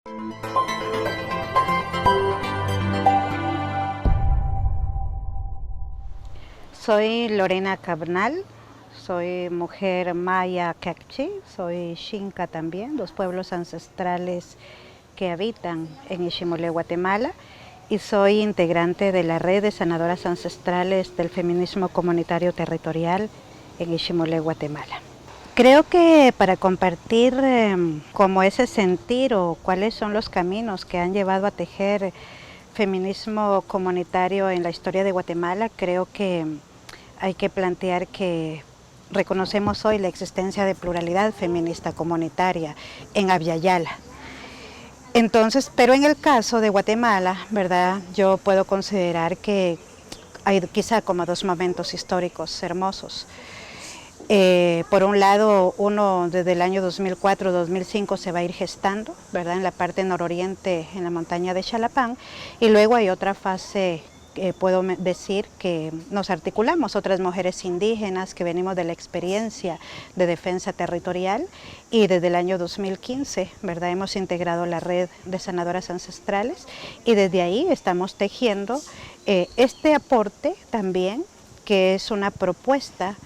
Soy Lorena Cabnal, soy mujer maya Kekchi, soy Xinca también, los pueblos ancestrales que habitan en Iximulé, Guatemala, y soy integrante de la red de sanadoras ancestrales del feminismo comunitario territorial en Iximulé, Guatemala. Creo que para compartir como ese sentir o cuáles son los caminos que han llevado a tejer feminismo comunitario en la historia de Guatemala, creo que hay que plantear que reconocemos hoy la existencia de pluralidad feminista comunitaria en Abya Yala. Entonces, pero en el caso de Guatemala, ¿verdad? Yo puedo considerar que hay quizá como dos momentos históricos hermosos. Por un lado, uno desde el año 2004-2005 se va a ir gestando, ¿verdad? En la parte nororiente, en la montaña de Xalapán, y luego hay otra fase. Puedo decir que nos articulamos otras mujeres indígenas que venimos de la experiencia de defensa territorial y desde el año 2015, ¿verdad? Hemos integrado la red de sanadoras ancestrales y desde ahí estamos tejiendo este aporte también, que es una propuesta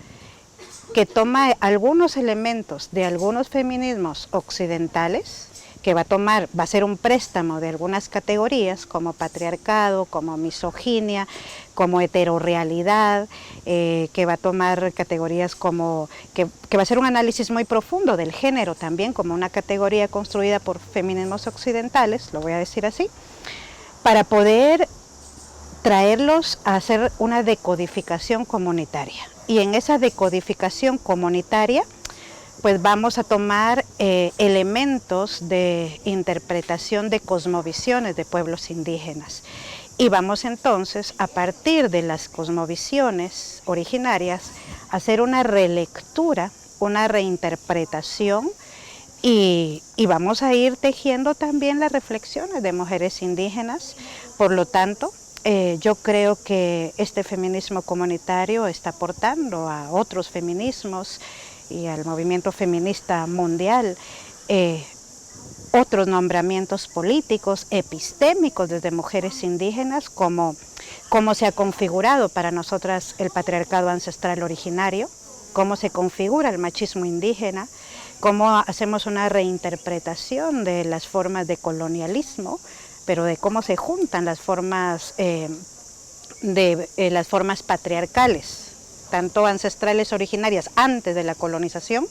que toma algunos elementos de algunos feminismos occidentales, que va a ser un préstamo de algunas categorías como patriarcado, como misoginia, como heterorrealidad, que va a tomar categorías como, que va a ser un análisis muy profundo del género también, como una categoría construida por feminismos occidentales, lo voy a decir así, para poder traerlos a hacer una decodificación comunitaria. Y en esa decodificación comunitaria, pues vamos a tomar elementos de interpretación de cosmovisiones de pueblos indígenas. Y vamos entonces, a partir de las cosmovisiones originarias, a hacer una relectura, una reinterpretación, y vamos a ir tejiendo también las reflexiones de mujeres indígenas. Por lo tanto, yo creo que este feminismo comunitario está aportando a otros feminismos y al movimiento feminista mundial otros nombramientos políticos, epistémicos desde mujeres indígenas, como se ha configurado para nosotras el patriarcado ancestral originario, cómo se configura el machismo indígena, cómo hacemos una reinterpretación de las formas de colonialismo, pero de cómo se juntan las formas las formas patriarcales, tanto ancestrales originarias antes de la colonización,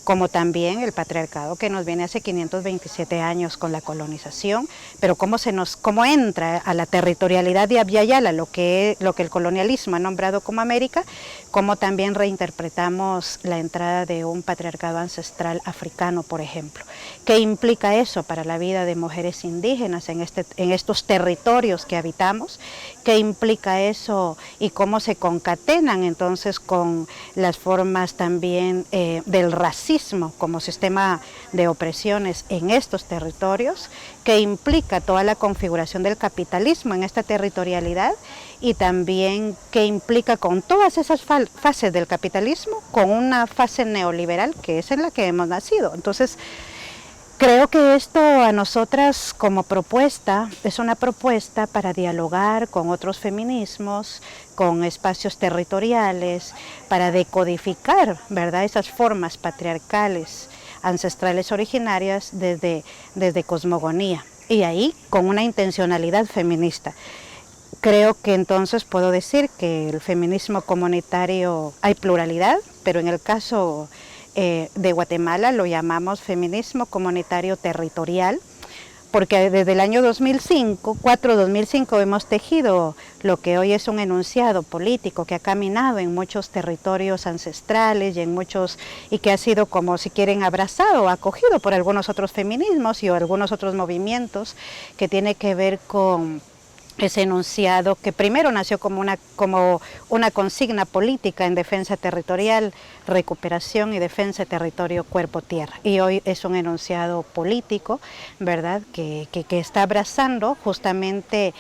como también el patriarcado que nos viene hace 527 años con la colonización, pero cómo entra a la territorialidad de Abya Yala, lo que el colonialismo ha nombrado como América, cómo también reinterpretamos la entrada de un patriarcado ancestral africano, por ejemplo. ¿Qué implica eso para la vida de mujeres indígenas en estos territorios que habitamos? ¿Qué implica eso y cómo se concatenan entonces con las formas también del racismo como sistema de opresiones en estos territorios, que implica toda la configuración del capitalismo en esta territorialidad y también que implica con todas esas fases del capitalismo, con una fase neoliberal que es en la que hemos nacido? Entonces, creo que esto a nosotras como propuesta es una propuesta para dialogar con otros feminismos, con espacios territoriales, para decodificar, ¿verdad?, esas formas patriarcales, ancestrales originarias desde cosmogonía, y ahí con una intencionalidad feminista. Creo que entonces puedo decir que el feminismo comunitario hay pluralidad, pero en el caso de Guatemala lo llamamos feminismo comunitario territorial, porque desde el año 2005 hemos tejido lo que hoy es un enunciado político que ha caminado en muchos territorios ancestrales y que ha sido, como si quieren, abrazado o acogido por algunos otros feminismos y algunos otros movimientos, que tiene que ver con ese enunciado que primero nació como una consigna política en defensa territorial, recuperación y defensa de territorio, cuerpo, tierra. Y hoy es un enunciado político, ¿verdad?, que está abrazando justamente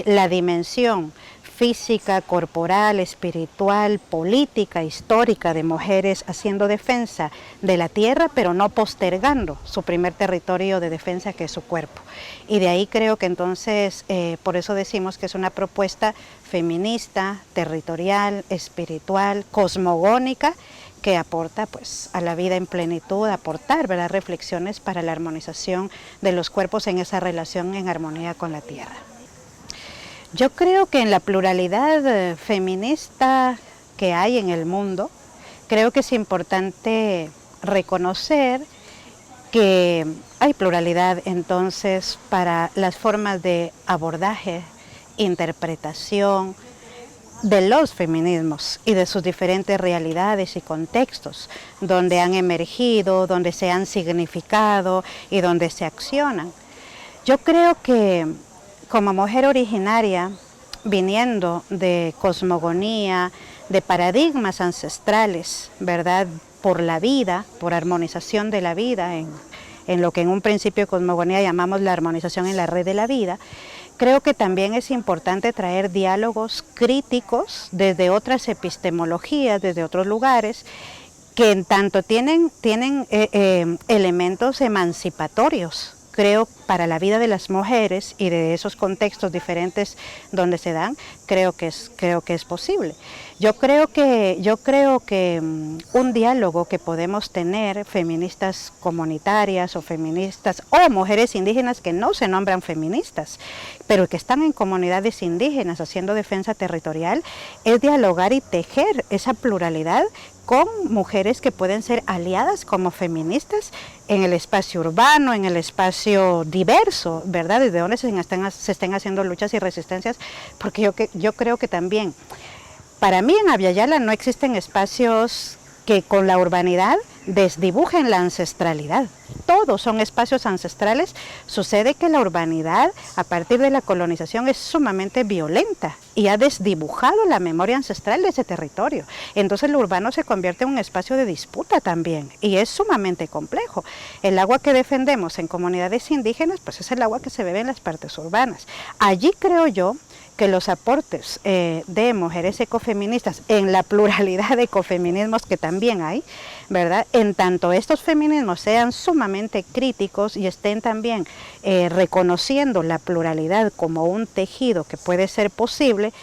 la dimensión física, corporal, espiritual, política, histórica de mujeres haciendo defensa de la tierra, pero no postergando su primer territorio de defensa, que es su cuerpo. Y de ahí creo que entonces, por eso decimos que es una propuesta feminista, territorial, espiritual, cosmogónica, que aporta pues a la vida en plenitud, aportar, ¿verdad?, reflexiones para la armonización de los cuerpos en esa relación en armonía con la tierra. Yo creo que en la pluralidad feminista que hay en el mundo, creo que es importante reconocer que hay pluralidad entonces para las formas de abordaje, interpretación de los feminismos y de sus diferentes realidades y contextos, donde han emergido, donde se han significado y donde se accionan. Yo creo que como mujer originaria, viniendo de cosmogonía, de paradigmas ancestrales, ¿verdad?, por la vida, por armonización de la vida, en lo que en un principio de cosmogonía llamamos la armonización en la red de la vida, creo que también es importante traer diálogos críticos desde otras epistemologías, desde otros lugares, que en tanto tienen elementos emancipatorios, creo, para la vida de las mujeres y de esos contextos diferentes donde se dan, creo que es posible. Yo creo que un diálogo que podemos tener, feministas comunitarias o feministas o mujeres indígenas que no se nombran feministas, pero que están en comunidades indígenas haciendo defensa territorial, es dialogar y tejer esa pluralidad con mujeres que pueden ser aliadas como feministas en el espacio urbano, en el espacio diverso, ¿verdad? Desde donde se estén haciendo luchas y resistencias, porque yo creo que también, para mí en Abya Yala no existen espacios que con la urbanidad desdibujen la ancestralidad. Todos son espacios ancestrales. Sucede que la urbanidad, a partir de la colonización, es sumamente violenta y ha desdibujado la memoria ancestral de ese territorio. Entonces lo urbano se convierte en un espacio de disputa también y es sumamente complejo. El agua que defendemos en comunidades indígenas, pues es el agua que se bebe en las partes urbanas. Allí creo yo que los aportes de mujeres ecofeministas en la pluralidad de ecofeminismos que también hay, ¿verdad?, en tanto estos feminismos sean sumamente críticos y estén también reconociendo la pluralidad como un tejido que puede ser posible,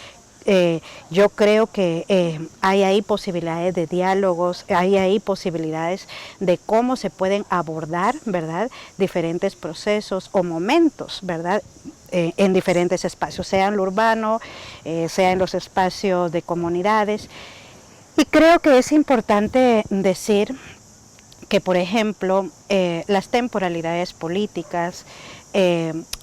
yo creo que hay ahí posibilidades de diálogos, hay ahí posibilidades de cómo se pueden abordar, ¿verdad?, diferentes procesos o momentos, ¿verdad?, en diferentes espacios, sea en lo urbano, sea en los espacios de comunidades. Y creo que es importante decir que, por ejemplo, las temporalidades políticas,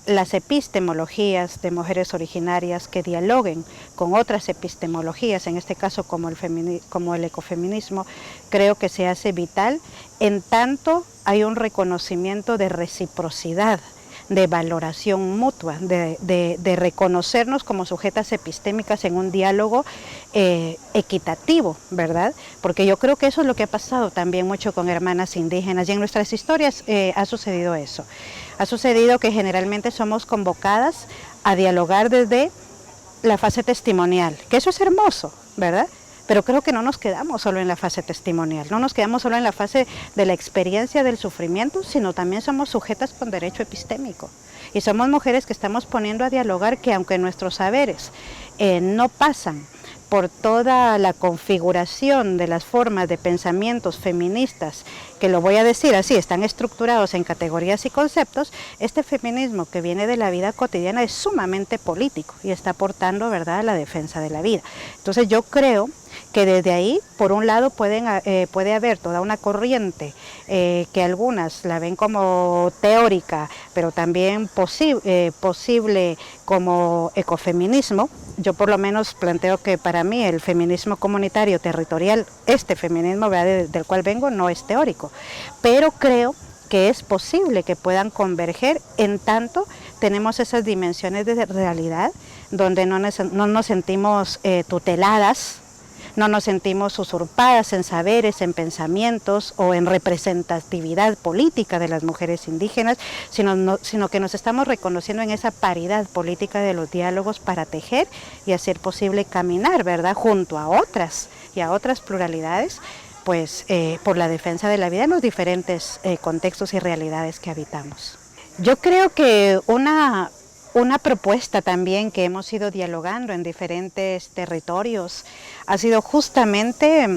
las epistemologías de mujeres originarias que dialoguen con otras epistemologías, en este caso como el ecofeminismo, creo que se hace vital en tanto hay un reconocimiento de reciprocidad, de valoración mutua, de reconocernos como sujetas epistémicas en un diálogo equitativo, ¿verdad? Porque yo creo que eso es lo que ha pasado también mucho con hermanas indígenas y en nuestras historias ha sucedido eso. Ha sucedido que generalmente somos convocadas a dialogar desde la fase testimonial, que eso es hermoso, ¿verdad? Pero creo que no nos quedamos solo en la fase testimonial, no nos quedamos solo en la fase de la experiencia del sufrimiento, sino también somos sujetas con derecho epistémico. Y somos mujeres que estamos poniendo a dialogar que aunque nuestros saberes no pasan por toda la configuración de las formas de pensamientos feministas, que lo voy a decir así, están estructurados en categorías y conceptos, este feminismo que viene de la vida cotidiana es sumamente político y está aportando, ¿verdad?, a la defensa de la vida. Entonces yo creo que desde ahí, por un lado, puede haber toda una corriente que algunas la ven como teórica, pero también posible como ecofeminismo. Yo por lo menos planteo que para mí el feminismo comunitario territorial, este feminismo, ¿verdad?, del cual vengo, no es teórico, pero creo que es posible que puedan converger en tanto tenemos esas dimensiones de realidad donde no nos sentimos tuteladas no nos sentimos usurpadas en saberes, en pensamientos o en representatividad política de las mujeres indígenas, sino que nos estamos reconociendo en esa paridad política de los diálogos para tejer y hacer posible caminar, ¿verdad?, junto a otras y a otras pluralidades, pues por la defensa de la vida en los diferentes contextos y realidades que habitamos. Yo creo que una propuesta también que hemos ido dialogando en diferentes territorios ha sido justamente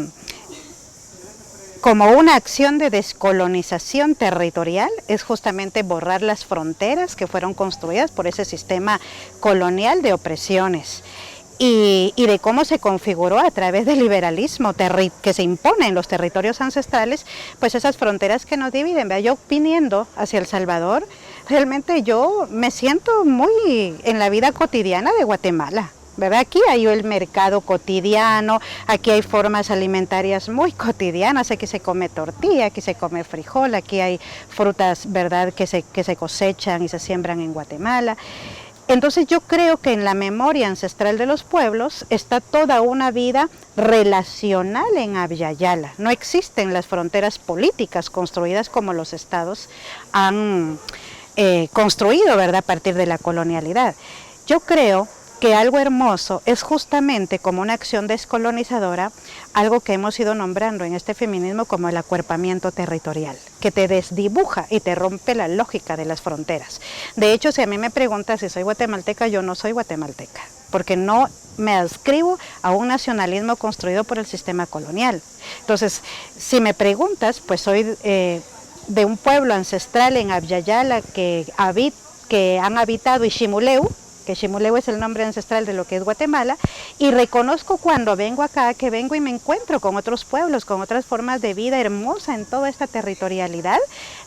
como una acción de descolonización territorial, es justamente borrar las fronteras que fueron construidas por ese sistema colonial de opresiones. Y de cómo se configuró a través del liberalismo que se impone en los territorios ancestrales, pues esas fronteras que nos dividen. ¿Verdad? Yo viniendo hacia El Salvador, realmente yo me siento muy en la vida cotidiana de Guatemala, ¿verdad? Aquí hay el mercado cotidiano, aquí hay formas alimentarias muy cotidianas, aquí se come tortilla, aquí se come frijol, aquí hay frutas, ¿verdad?, que se cosechan y se siembran en Guatemala. Entonces yo creo que en la memoria ancestral de los pueblos está toda una vida relacional en Abya Yala. No existen las fronteras políticas construidas como los estados han construido, ¿verdad?, a partir de la colonialidad. Yo creo que algo hermoso es justamente como una acción descolonizadora, algo que hemos ido nombrando en este feminismo como el acuerpamiento territorial, que te desdibuja y te rompe la lógica de las fronteras. De hecho, si a mí me preguntas si soy guatemalteca, yo no soy guatemalteca, porque no me adscribo a un nacionalismo construido por el sistema colonial. Entonces, si me preguntas, pues soy de un pueblo ancestral en Abya Yala que han habitado Iximuleu, que Ximuleu es el nombre ancestral de lo que es Guatemala, y reconozco cuando vengo acá, que vengo y me encuentro con otros pueblos, con otras formas de vida hermosa en toda esta territorialidad.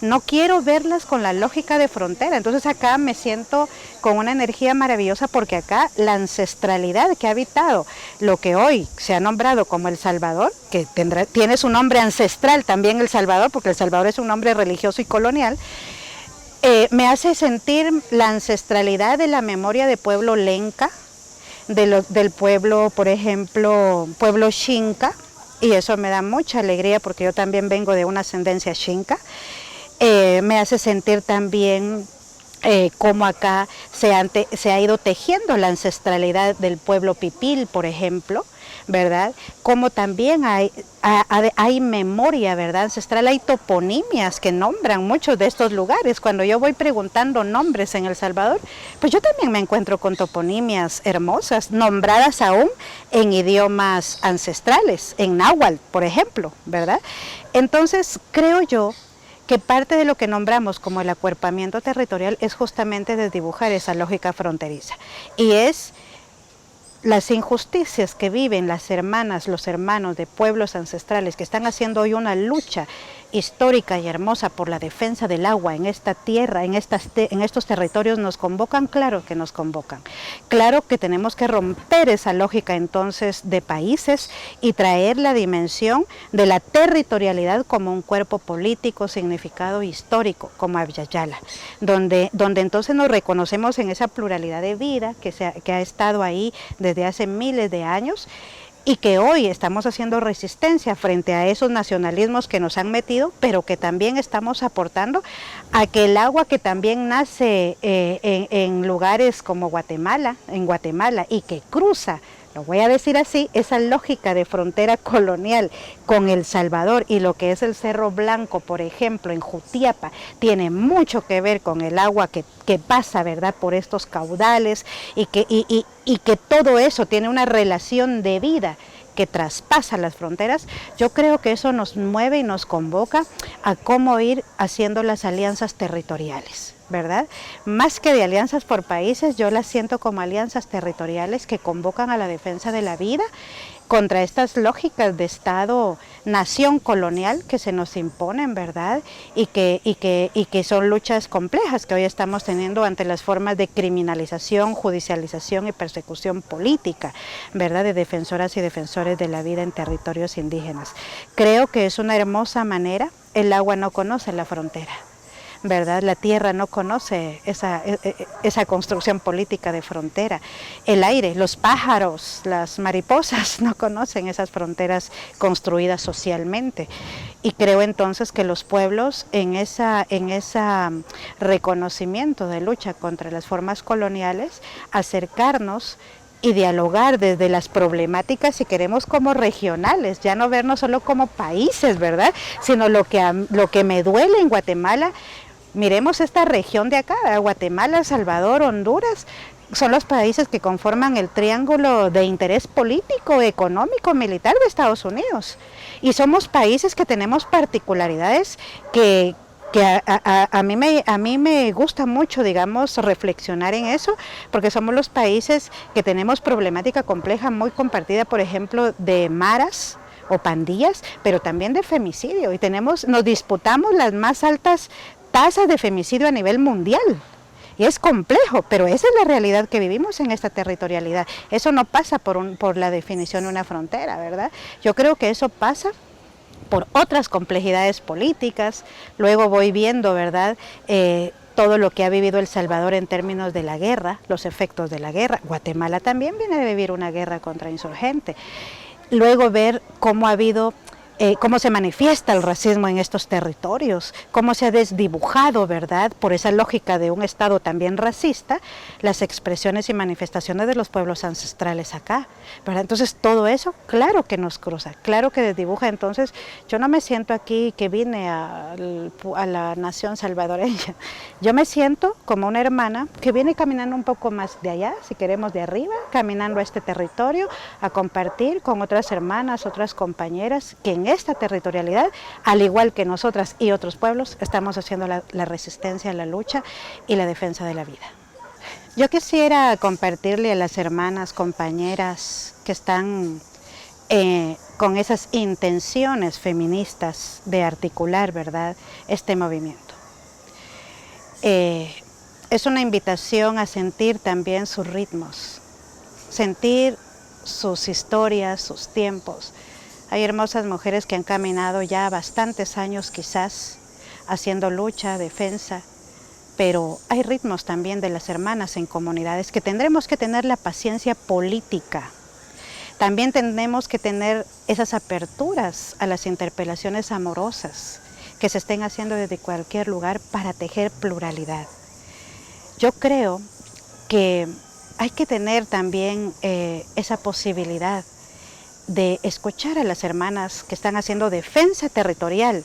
No quiero verlas con la lógica de frontera, entonces acá me siento con una energía maravillosa porque acá la ancestralidad que ha habitado lo que hoy se ha nombrado como El Salvador, que tiene su nombre ancestral también El Salvador, porque El Salvador es un nombre religioso y colonial, me hace sentir la ancestralidad de la memoria de pueblo lenca, del pueblo, por ejemplo, pueblo xinca, y eso me da mucha alegría porque yo también vengo de una ascendencia xinca. Me hace sentir también cómo acá se ha ido tejiendo la ancestralidad del pueblo pipil, por ejemplo, ¿verdad? Como también hay memoria, ¿verdad?, ancestral, hay toponimias que nombran muchos de estos lugares. Cuando yo voy preguntando nombres en El Salvador, pues yo también me encuentro con toponimias hermosas, nombradas aún en idiomas ancestrales, en náhuatl, por ejemplo, ¿verdad? Entonces, creo yo que parte de lo que nombramos como el acuerpamiento territorial es justamente desdibujar esa lógica fronteriza, y es las injusticias que viven las hermanas, los hermanos de pueblos ancestrales que están haciendo hoy una lucha histórica y hermosa por la defensa del agua en esta tierra, en estos territorios, nos convocan. Claro que nos convocan. Claro que tenemos que romper esa lógica entonces de países y traer la dimensión de la territorialidad como un cuerpo político, significado histórico, como Abya Yala, donde entonces nos reconocemos en esa pluralidad de vida que ha estado ahí desde hace miles de años, y que hoy estamos haciendo resistencia frente a esos nacionalismos que nos han metido, pero que también estamos aportando a que el agua que también nace en lugares como Guatemala, y que cruza, lo voy a decir así, esa lógica de frontera colonial con El Salvador y lo que es el Cerro Blanco, por ejemplo, en Jutiapa, tiene mucho que ver con el agua que pasa, ¿verdad?, por estos caudales, y que todo eso tiene una relación de vida que traspasa las fronteras. Yo creo que eso nos mueve y nos convoca a cómo ir haciendo las alianzas territoriales, ¿verdad? Más que de alianzas por países, yo las siento como alianzas territoriales que convocan a la defensa de la vida contra estas lógicas de Estado-nación colonial que se nos imponen, ¿verdad? Y que son luchas complejas que hoy estamos teniendo ante las formas de criminalización, judicialización y persecución política, ¿verdad?, de defensoras y defensores de la vida en territorios indígenas. Creo que es una hermosa manera. El agua no conoce la frontera. ¿verdad? La tierra no conoce esa construcción política de frontera. El aire, los pájaros, las mariposas no conocen esas fronteras construidas socialmente. Y creo entonces que los pueblos en esa reconocimiento de lucha contra las formas coloniales, acercarnos y dialogar desde las problemáticas, si queremos, como regionales, ya no vernos solo como países, ¿verdad? Sino lo que me duele en Guatemala. Miremos esta región de acá, Guatemala, Salvador, Honduras, son los países que conforman el triángulo de interés político, económico, militar de Estados Unidos. Y somos países que tenemos particularidades que a mí me gusta mucho, digamos, reflexionar en eso, porque somos los países que tenemos problemática compleja muy compartida, por ejemplo, de maras o pandillas, pero también de femicidio, y nos disputamos las más altas tasas de femicidio a nivel mundial. Y es complejo, pero esa es la realidad que vivimos en esta territorialidad. Eso no pasa por la definición de una frontera, ¿verdad? Yo creo que eso pasa por otras complejidades políticas. Luego voy viendo, ¿verdad?, todo lo que ha vivido El Salvador en términos de la guerra, los efectos de la guerra. Guatemala también viene de vivir una guerra contra insurgente. Luego ver cómo ha habido cómo se manifiesta el racismo en estos territorios, cómo se ha desdibujado, ¿verdad?, por esa lógica de un Estado también racista, las expresiones y manifestaciones de los pueblos ancestrales acá, ¿verdad? Entonces todo eso, claro que nos cruza, claro que desdibuja. Entonces yo no me siento aquí que vine a la nación salvadoreña, yo me siento como una hermana que viene caminando un poco más de allá, si queremos de arriba, caminando a este territorio, a compartir con otras hermanas, otras compañeras, que en esta territorialidad, al igual que nosotras y otros pueblos, estamos haciendo la resistencia, la lucha y la defensa de la vida. Yo quisiera compartirle a las hermanas, compañeras que están con esas intenciones feministas de articular, ¿verdad?, este movimiento. Es una invitación a sentir también sus ritmos, sentir sus historias, sus tiempos. Hay hermosas mujeres que han caminado ya bastantes años quizás, haciendo lucha, defensa, pero hay ritmos también de las hermanas en comunidades que tendremos que tener la paciencia política. También tenemos que tener esas aperturas a las interpelaciones amorosas que se estén haciendo desde cualquier lugar para tejer pluralidad. Yo creo que hay que tener también esa posibilidad de escuchar a las hermanas que están haciendo defensa territorial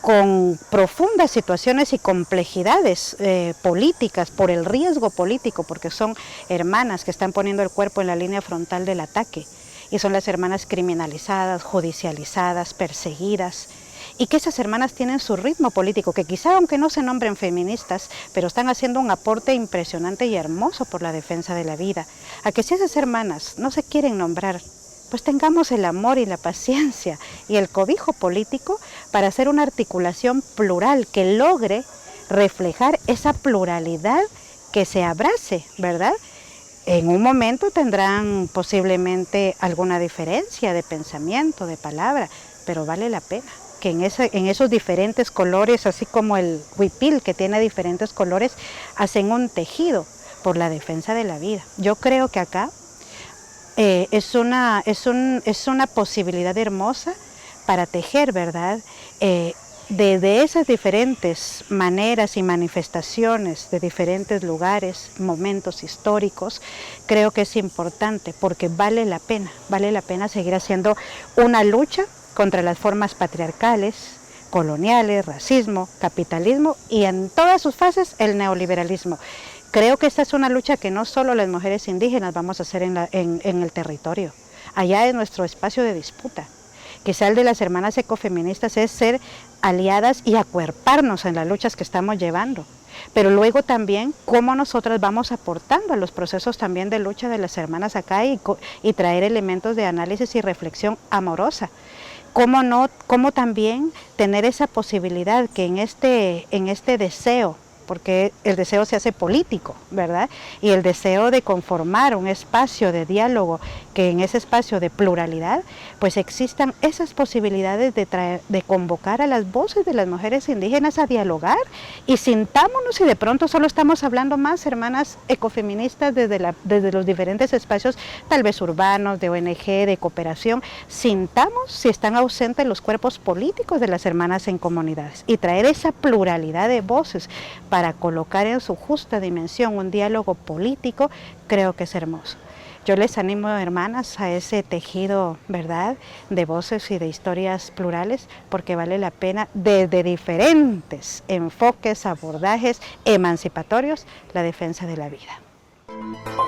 con profundas situaciones y complejidades políticas, por el riesgo político, porque son hermanas que están poniendo el cuerpo en la línea frontal del ataque, y son las hermanas criminalizadas, judicializadas, perseguidas, y que esas hermanas tienen su ritmo político, que quizá aunque no se nombren feministas, pero están haciendo un aporte impresionante y hermoso por la defensa de la vida. A que si esas hermanas no se quieren nombrar, pues tengamos el amor y la paciencia y el cobijo político para hacer una articulación plural que logre reflejar esa pluralidad, que se abrace, ¿verdad? En un momento tendrán posiblemente alguna diferencia de pensamiento, de palabra, pero vale la pena que en esos diferentes colores, así como el huipil que tiene diferentes colores, hacen un tejido por la defensa de la vida. Yo creo que acá es una posibilidad hermosa para tejer, ¿verdad?, de esas diferentes maneras y manifestaciones de diferentes lugares, momentos históricos. Creo que es importante porque vale la pena seguir haciendo una lucha contra las formas patriarcales, coloniales, racismo, capitalismo y en todas sus fases el neoliberalismo. Creo que esta es una lucha que no solo las mujeres indígenas vamos a hacer en el territorio. Allá es nuestro espacio de disputa. Quizá el de las hermanas ecofeministas es ser aliadas y acuerparnos en las luchas que estamos llevando. Pero luego también cómo nosotras vamos aportando a los procesos también de lucha de las hermanas acá y traer elementos de análisis y reflexión amorosa. Cómo también tener esa posibilidad que en este deseo porque el deseo se hace político, ¿verdad? Y el deseo de conformar un espacio de diálogo, que en ese espacio de pluralidad, pues existan esas posibilidades de convocar a las voces de las mujeres indígenas a dialogar y sintámonos, y de pronto solo estamos hablando más, hermanas ecofeministas, desde los diferentes espacios, tal vez urbanos, de ONG, de cooperación, sintamos si están ausentes los cuerpos políticos de las hermanas en comunidades y traer esa pluralidad de voces para colocar en su justa dimensión un diálogo político, creo que es hermoso. Yo les animo, hermanas, a ese tejido, ¿verdad?, de voces y de historias plurales, porque vale la pena desde diferentes enfoques, abordajes emancipatorios, la defensa de la vida.